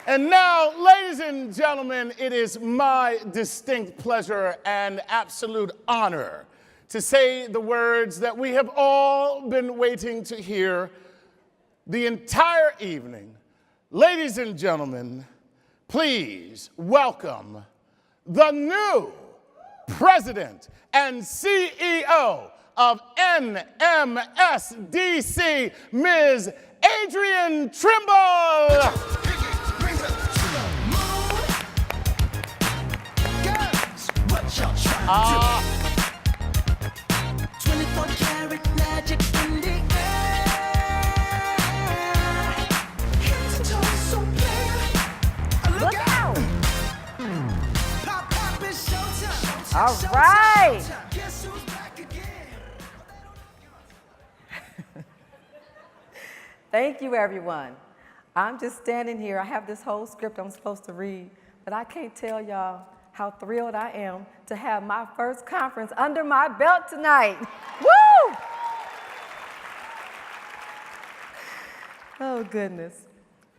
And now, ladies and gentlemen, it is my distinct pleasure and absolute honor to say the words that we have all been waiting to hear the entire evening. Ladies and gentlemen, please welcome the new President and CEO of NMSDC, Ms. Adrienne Trimble. Ah. 24-karat magic in the air. Head to toe, so clear. Look out! Pop, pop, it's showtime. All right. Guess who's back again? Thank you, everyone. I'm just standing here. I have this whole script I'm supposed to read, but I can't tell y'all how thrilled I am to have my first conference under my belt tonight. Woo! Oh, goodness.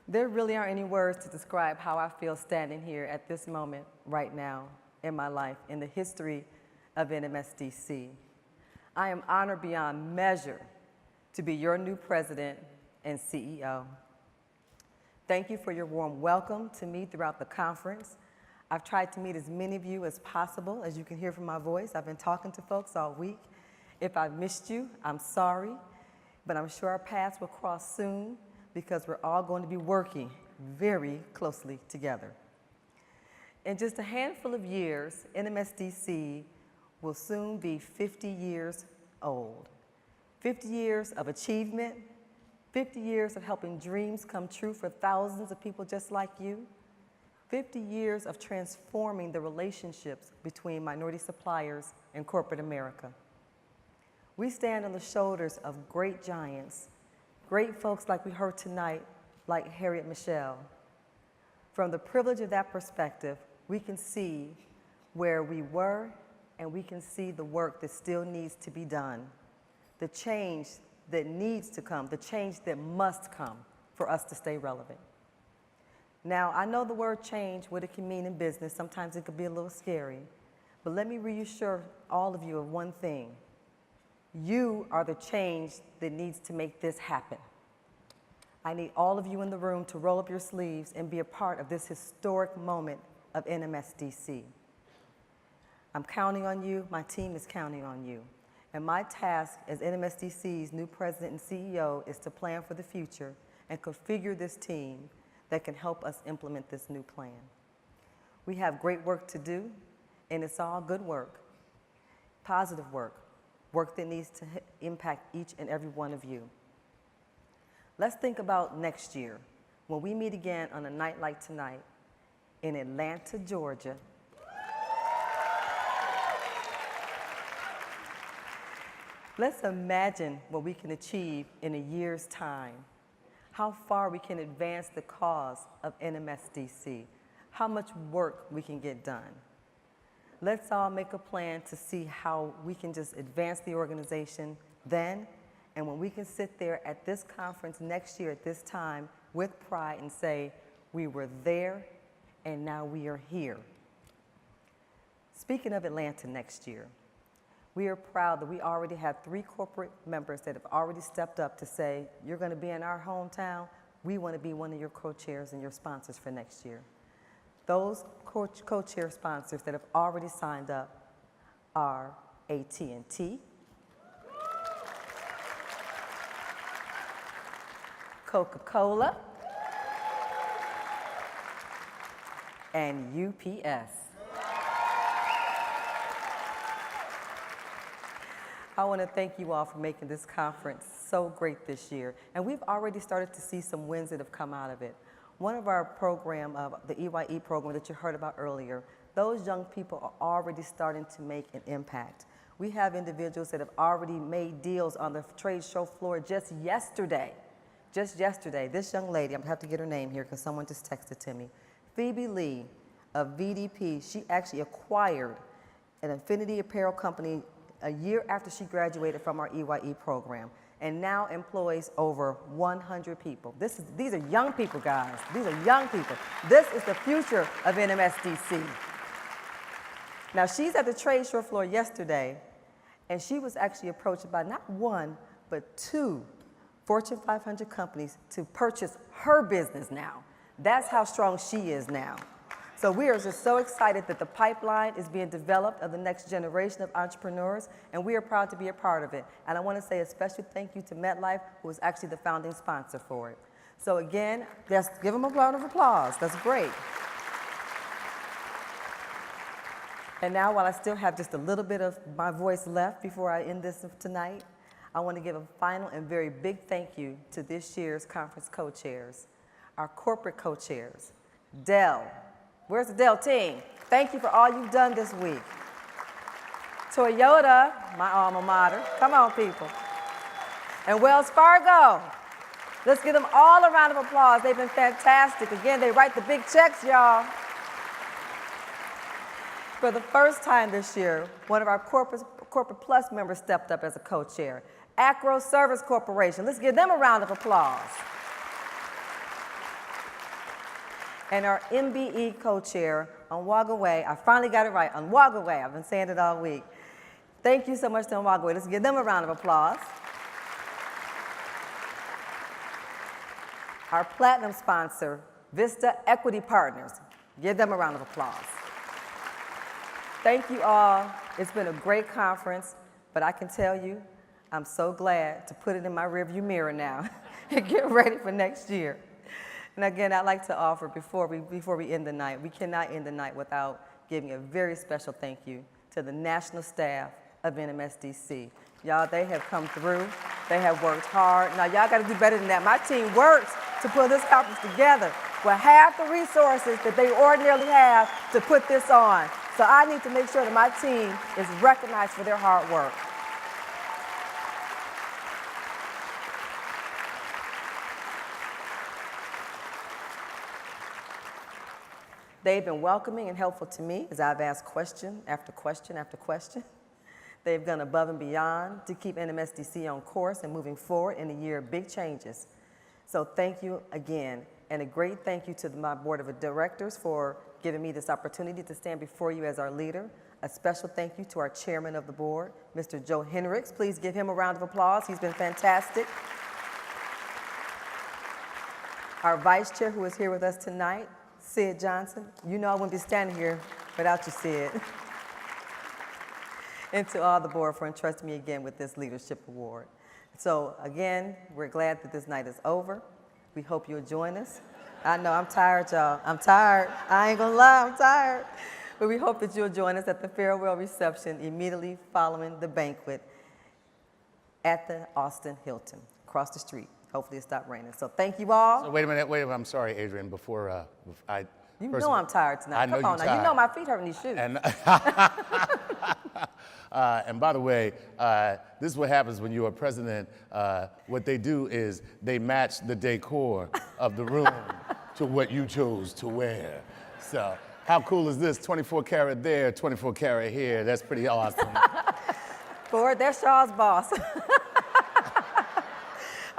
There really aren't any words to describe how I feel standing here at this moment right now in my life, in the history of NMSDC. I am honored beyond measure to be your new president and CEO. Thank you for your warm welcome to me throughout the conference. I've tried to meet as many of you as possible. As you can hear from my voice, I've been talking to folks all week. If I've missed you, I'm sorry, but I'm sure our paths will cross soon because we're all going to be working very closely together. In just a handful of years, NMSDC will soon be 50 years old. 50 years of achievement, 50 years of helping dreams come true for thousands of people just like you, 50 years of transforming the relationships between minority suppliers and corporate America. We stand on the shoulders of great giants, great folks like we heard tonight, like Harriet Michelle. From the privilege of that perspective, we can see where we were and we can see the work that still needs to be done, the change that needs to come, the change that must come for us to stay relevant. Now, I know the word change, what it can mean in business. Sometimes it could be a little scary. But let me reassure all of you of one thing. You are the change that needs to make this happen. I need all of you in the room to roll up your sleeves and be a part of this historic moment of NMSDC. I'm counting on you. My team is counting on you. And my task as NMSDC's new president and CEO is to plan for the future and configure this team that can help us implement this new plan. We have great work to do, and it's all good work, positive work, work that needs to impact each and every one of you. Let's think about next year, when we meet again on a night like tonight in Atlanta, Georgia. Let's imagine what we can achieve in a year's time. How far we can advance the cause of NMSDC, how much work we can get done. Let's all make a plan to see how we can just advance the organization then, and when we can sit there at this conference next year at this time with pride and say, we were there and now we are here. Speaking of Atlanta next year, we are proud that we already have 3 corporate members that have already stepped up to say, you're going to be in our hometown. We want to be one of your co-chairs and your sponsors for next year. Those co-chair sponsors that have already signed up are AT&T, Coca-Cola, and UPS. I want to thank you all for making this conference so great this year. And we've already started to see some wins that have come out of it. One of our program, the EYE program that you heard about earlier, those young people are already starting to make an impact. We have individuals that have already made deals on the trade show floor just yesterday. Just yesterday, this young lady, I'm gonna have to get her name here because someone just texted to me. Phoebe Lee of VDP, she actually acquired an Infinity apparel company a year after she graduated from our EYE program. and now employs over 100 people. These are young people, guys. These are young people. This is the future of NMSDC. Now, she's at the trade show floor yesterday, and she was actually approached by not one, but 2 Fortune 500 companies to purchase her business now. That's how strong she is now. So we are just so excited that the pipeline is being developed of the next generation of entrepreneurs, and we are proud to be a part of it. And I want to say a special thank you to MetLife, who was actually the founding sponsor for it. So again, let's give them a round of applause. That's great. And now, while I still have just a little bit of my voice left before I end this tonight, I want to give a final and very big thank you to this year's conference co-chairs, our corporate co-chairs, Dell. Where's the Dell team? Thank you for all you've done this week. Toyota, my alma mater. Come on, people. And Wells Fargo. Let's give them all a round of applause. They've been fantastic. Again, they write the big checks, y'all. For the first time this year, one of our Corporate Plus members stepped up as a co-chair. Acro Service Corporation. Let's give them a round of applause. And our MBE co-chair, Onwagaway, I finally got it right, Onwagaway, I've been saying it all week. Thank you so much to Onwagaway. Let's give them a round of applause. Our platinum sponsor, Vista Equity Partners. Give them a round of applause. Thank you all. It's been a great conference, but I can tell you, I'm so glad to put it in my rearview mirror now and get ready for next year. And again, I'd like to offer, before we end the night, we cannot end the night without giving a very special thank you to the national staff of NMSDC. Y'all, they have come through. They have worked hard. Now, y'all got to do better than that. My team worked to put this conference together with half the resources that they ordinarily have to put this on. So I need to make sure that my team is recognized for their hard work. They've been welcoming and helpful to me as I've asked question after question after question. They've gone above and beyond to keep NMSDC on course and moving forward in a year of big changes. So thank you again, and a great thank you to my board of directors for giving me this opportunity to stand before you as our leader. A special thank you to our chairman of the board, Mr. Joe Henricks. Please give him a round of applause. He's been fantastic. Our vice chair, who is here with us tonight, Sid Johnson. You know I wouldn't be standing here without you, Sid. And to all the board for entrusting me again with this leadership award. So again, we're glad that this night is over. We hope you'll join us. I know I'm tired, y'all. I'm tired. I ain't gonna lie, I'm tired. But we hope that you'll join us at the farewell reception immediately following the banquet at the Austin Hilton, across the street. Hopefully it stopped raining. So thank you all. So wait a minute, I'm sorry, Adrienne, You know I'm tired tonight. I know Come on you're now. tired. You know my feet hurt in these shoes. And by the way, this is what happens when you're a president. What they do is they match the decor of the room to what you chose to wear. So how cool is this? 24 karat there, 24 karat here. That's pretty awesome. Ford, that's Shaw's boss.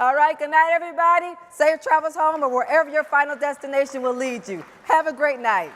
All right, good night, everybody. Safe travels home or wherever your final destination will lead you. Have a great night.